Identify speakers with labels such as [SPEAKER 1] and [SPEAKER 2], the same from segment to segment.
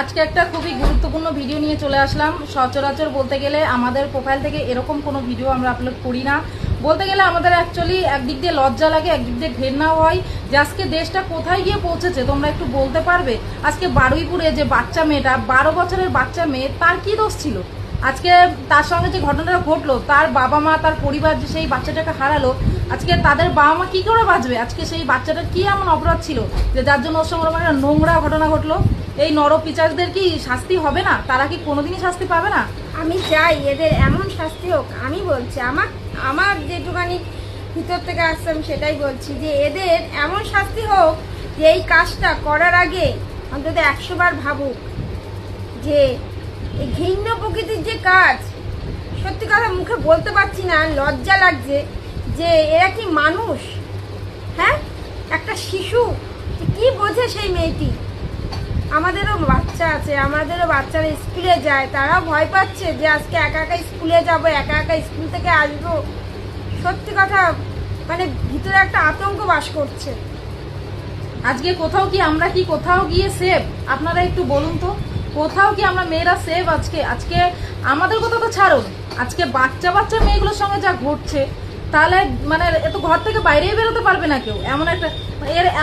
[SPEAKER 1] আজকে একটা খুবই গুরুত্বপূর্ণ ভিডিও নিয়ে চলে আসলাম। সচরাচর বলতে গেলে আমাদের প্রোফাইল থেকে এরকম কোনো ভিডিও আমরা আপলোড করি না। বলতে গেলে আমাদের অ্যাকচুয়ালি একদিক দিয়ে লজ্জা লাগে, একদিক দিয়ে ঘেন্নাও হয় যে আজকে দেশটা কোথায় গিয়ে পৌঁছেছে। তোমরা একটু বলতে পারবে আজকে বারুইপুরে যে বাচ্চা মেয়েটা, 12 বছরের বাচ্চা মেয়ে, তার কি দোষ ছিল? আজকে তার সঙ্গে যে ঘটনাটা ঘটলো, তার বাবা মা, তার পরিবার যে সেই বাচ্চাটাকে হারালো, আজকে তাদের বাবা মা কি করে বাঁচবে? আজকে সেই বাচ্চাটার কি এমন অপরাধ ছিল যে যার জন্য ওর সঙ্গে একটা নোংরা ঘটনা ঘটলো? এই নরপিচারদের কি শাস্তি হবে না? তারা কি কোনোদিনই শাস্তি পাবে না?
[SPEAKER 2] আমি চাই এদের এমন শাস্তি হোক। আমি বলছি আমার যেটুকানি ভিতর থেকে আসছে আমি সেটাই বলছি যে এদের এমন শাস্তি হোক যে এই কাজটা করার আগে অন্তত 100 বার ভাবুক যে এই ঘৃণ্য প্রকৃতির যে কাজ, সত্যি কথা মুখে বলতে পারছি না, লজ্জা লাগছে যে এরা কি মানুষ? হ্যাঁ, একটা শিশু কি বোঝে সেই মেয়েটি? আমাদেরও বাচ্চা আছে, আমাদেরও বাচ্চারা স্কুলে যায়, তারাও ভয় পাচ্ছে যে আজকে একা একা স্কুলে যাব, একা একা স্কুল থেকে আসবো। সত্যি কথা মানে ভিতরে একটা আতঙ্ক বাস করছে।
[SPEAKER 1] আজকে কোথাও কি আমরা কি কোথাও গিয়ে সেভ? আপনারা একটু বলুন তো, কোথাও কি আমরা মেয়েরা সেভ? আজকে আমাদের কথা তো ছাড়ুন, আজকে বাচ্চা মেয়েগুলোর সঙ্গে যা ঘটছে, তাহলে মানে এত ঘর থেকে বাইরেই বেরোতে পারবে না কেউ।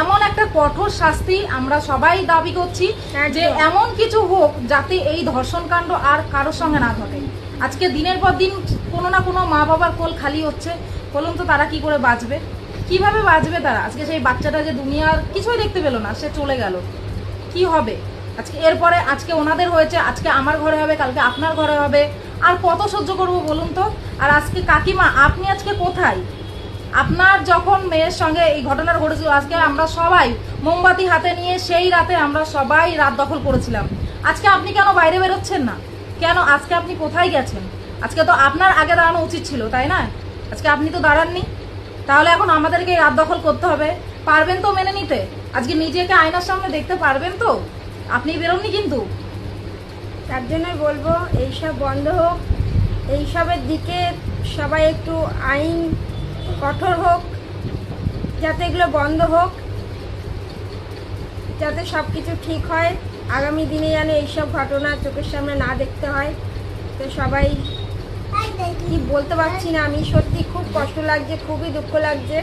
[SPEAKER 1] এমন একটা কঠোর শাস্তি আমরা সবাই দাবি করছি যে এমন কিছু হোক যাতে এই ধর্ষণ কাণ্ড আর কারোর সঙ্গে না ঘটে। আজকে দিনের পর দিন কোনো না কোনো মা বাবার কোল খালি হচ্ছে। বলুন তো তারা কি করে বাঁচবে? কিভাবে বাঁচবে তারা? আজকে সেই বাচ্চাটা যে দুনিয়ার কিছুই দেখতে পেলো না, সে চলে গেল, কি হবে আজকে? এরপরে আজকে ওনাদের হয়েছে, আজকে আমার ঘরে হবে, কালকে আপনার ঘরে হবে। আর কত সহ্য করব বলুন তো? আর আজকে কাকিমা, আপনি আজকে কোথায়? আপনার যখন মেয়ের সঙ্গে এই ঘটনাটা ঘটেছিল, আজকে আমরা সবাই মোমবাতি হাতে নিয়ে সেই রাতে আমরা সবাই রাত দখল করেছিলাম। আজকে আপনি কেন বাইরে বেরোচ্ছেন না? কেন? আজকে আপনি কোথায় গেছেন? আজকে তো আপনার আগে দাঁড়ানো উচিত ছিল, তাই না? আজকে আপনি তো দাঁড়াননি, তাহলে এখন আমাদেরকে রাত দখল করতে হবে? পারবেন তো মেনে নিতে? আজকে নিজেকে আয়নার সামনে দেখতে পারবেন তো? আপনি বেরোননি কিন্তু।
[SPEAKER 2] তার জন্যই বলবো এইসব বন্ধ হোক, এইসবের দিকে সবাই একটু আইন কঠোর হোক, যাতে এগুলো বন্ধ হোক, যাতে সব কিছু ঠিক হয়। আগামী দিনে যেন এইসব ঘটনা চোখের সামনে না দেখতে হয়। তো সবাই কি বলতে পারছি না, আমি সত্যি খুব কষ্ট লাগছে, খুবই দুঃখ লাগছে,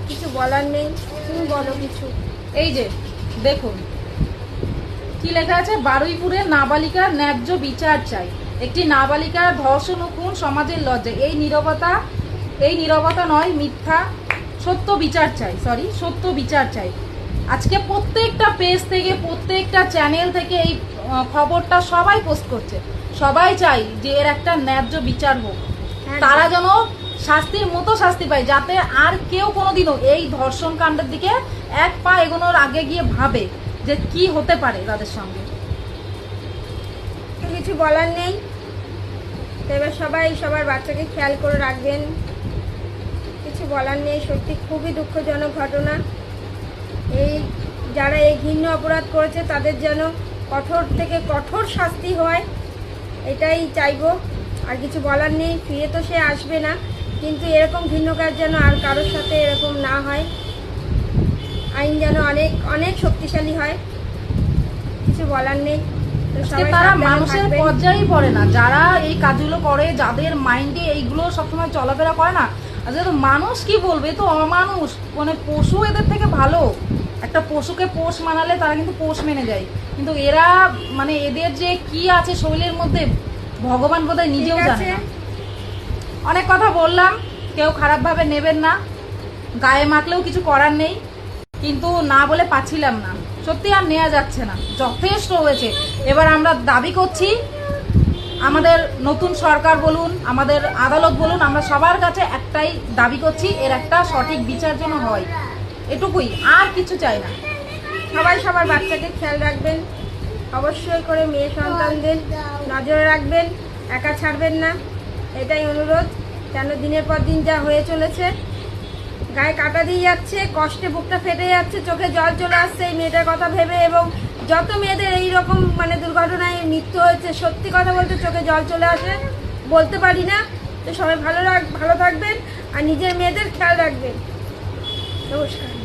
[SPEAKER 2] কিছু বলার নেই। তুমি বলো কিছু।
[SPEAKER 1] এই যে দেখুন কি লেখা আছে, বারুইপুরের নাবালিকার ন্যায্য বিচার চাই। একটি নাবালিকার ধর্ষণ ও খুন সমাজের লজ্জা। এই নীরবতা নয়, মিথ্যা, সত্য বিচার চাই। সত্য বিচার চাই। আজকে প্রত্যেকটা পেজ থেকে, প্রত্যেকটা চ্যানেল থেকে এই খবরটা সবাই পোস্ট করছে। সবাই চাই যে এর একটা ন্যায্য বিচার হোক, তারা যেন শাস্তির মতো শাস্তি পায়, যাতে আর কেউ কোনোদিনও এই ধর্ষণ কাণ্ডের দিকে এক পা এগোনোর আগে গিয়ে ভাবে যে কি হতে পারে তাদের সঙ্গে।
[SPEAKER 2] কিছু বলার নেই। এবার সবাই সবার বাচ্চাকে খেয়াল করে রাখবেন। কিছু বলার নেই, সত্যি খুবই দুঃখজনক ঘটনা। এই যারা এই ঘৃণ্য অপরাধ করেছে তাদের যেন কঠোর থেকে কঠোর শাস্তি হয়, এটাই চাইবো। আর কিছু বলার নেই। ফিরে তো সে আসবে না, কিন্তু এরকম ঘৃণ্য কাজ যেন আর কারোর সাথে এরকম না হয়। আইন যেন অনেক অনেক শক্তিশালী হয়। কিছু বলার নেই।
[SPEAKER 1] তারা মানুষের পর্যায়েই পড়ে না, যারা এই কাজগুলো করে, যাদের মাইন্ডে এইগুলো সবসময় চলাফেরা করে না। আজকে তো মানুষ কি বলবে, তো অমানুষ, মানে পশু এদের থেকে ভালো। একটা পশুকে পোষ মানালে তারা কিন্তু পোষ মেনে যায়, কিন্তু এরা মানে এদের যে কি আছে শরীরের মধ্যে ভগবান বোধহয় নিজেও জানে না। অনেক কথা বললাম, কেউ খারাপভাবে নেবেন না, গায়ে মাখলেও কিছু করার নেই, কিন্তু না বলে পাচ্ছিলাম না। সত্যি আর নেওয়া যাচ্ছে না, যথেষ্ট হয়েছে। এবার আমরা দাবি করছি, আমাদের নতুন সরকার বলুন, আমাদের আদালত বলুন, আমরা সবার কাছে একটাই দাবি করছি, এর একটা সঠিক বিচার যেন হয়। এটুকুই, আর কিছু চাই না।
[SPEAKER 2] সবাই সবার বাচ্চাকে খেয়াল রাখবেন, অবশ্যই করে মেয়ে সন্তানদের নজরে রাখবেন, একা ছাড়বেন না, এটাই অনুরোধ। কেন দিনের পর দিন যা হয়ে চলেছে, গায়ে কাটা দিয়ে যাচ্ছে, কষ্টে বুকটা ফেটে যাচ্ছে, চোখে জল চলে আসছে এই মেয়েটার কথা ভেবে। এবং যত মেয়েদের এইরকম মানে দুর্ঘটনায় মৃত্যু হয়েছে, সত্যি কথা বলতে চোখে জল চলে আসে, বলতে পারি না। তো সবাই ভালো থাকবেন আর নিজের মেয়েদের খেয়াল রাখবেন। নমস্কার।